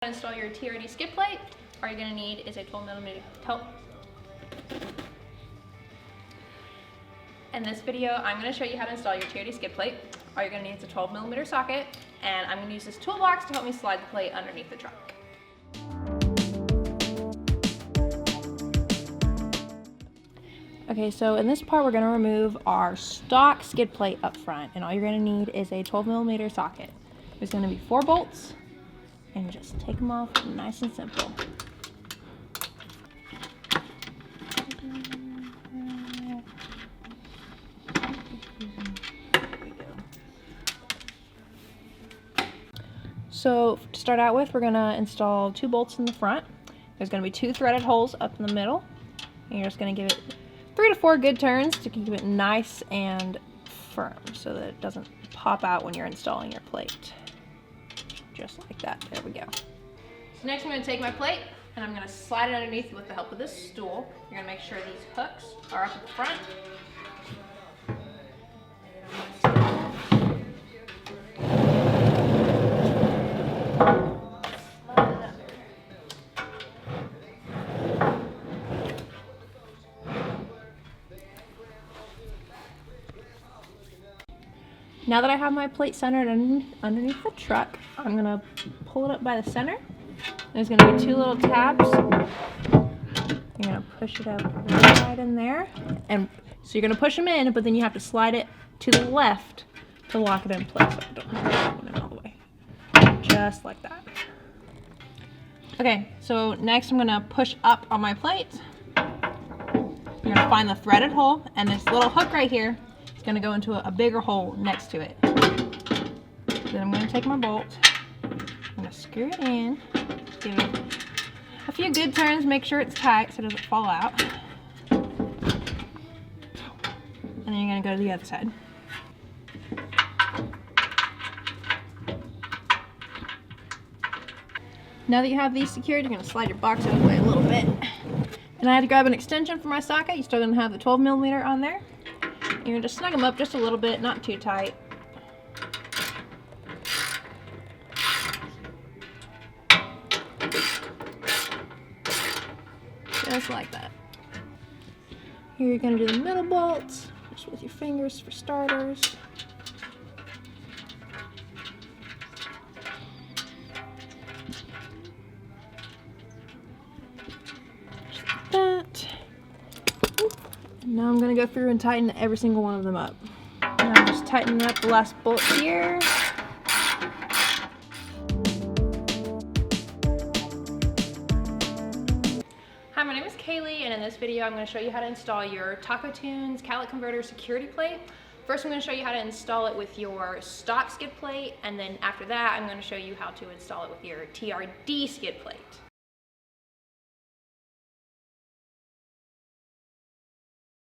To install your TRD skid plate, all you're going to need is a 12mm In this video, I'm going to show you how to install your TRD skid plate. All you're going to need is a 12mm socket, and I'm going to use this toolbox to help me slide the plate underneath the truck. Okay, so in this part, we're going to remove our stock skid plate up front, and all you're going to need is a 12mm socket. There's going to be 4 bolts. And just take them off nice and simple. So to start out with, we're going to install 2 bolts in the front. There's going to be 2 threaded holes up in the middle. And you're just going to give it 3 to 4 good turns to keep it nice and firm so that it doesn't pop out when you're installing your plate. Just like that. There we go. So next I'm going to take my plate and I'm going to slide it underneath with the help of this stool. You're going to make sure these hooks are up at the front. Now that I have my plate centered underneath the truck, I'm going to pull it up by the center. There's going to be 2 little tabs. You're going to push it up right in there. And so you're going to push them in, but then you have to slide it to the left to lock it in place. So don't have to put it all the way. Just like that. Okay, so next I'm going to push up on my plate. You're going to find the threaded hole, and this little hook right here is going to go into a bigger hole next to it. Then I'm going to take my bolt, I'm going to screw it in, give it a few good turns, make sure it's tight so it doesn't fall out. And then you're going to go to the other side. Now that you have these secured, you're going to slide your box out of the way a little bit. And I had to grab an extension for my socket. You're still going to have the 12mm on there. You're going to just snug them up just a little bit, not too tight. Just like that. Here you're going to do the middle bolts, just with your fingers for starters. Just like that. And now I'm going to go through and tighten every single one of them up. And I'm just tightening up the last bolt here. Hi, my name is Kaylee, and in this video I'm going to show you how to install your Taco Tunes catalytic converter security plate. First I'm going to show you how to install it with your stock skid plate, and then after that I'm going to show you how to install it with your TRD skid plate.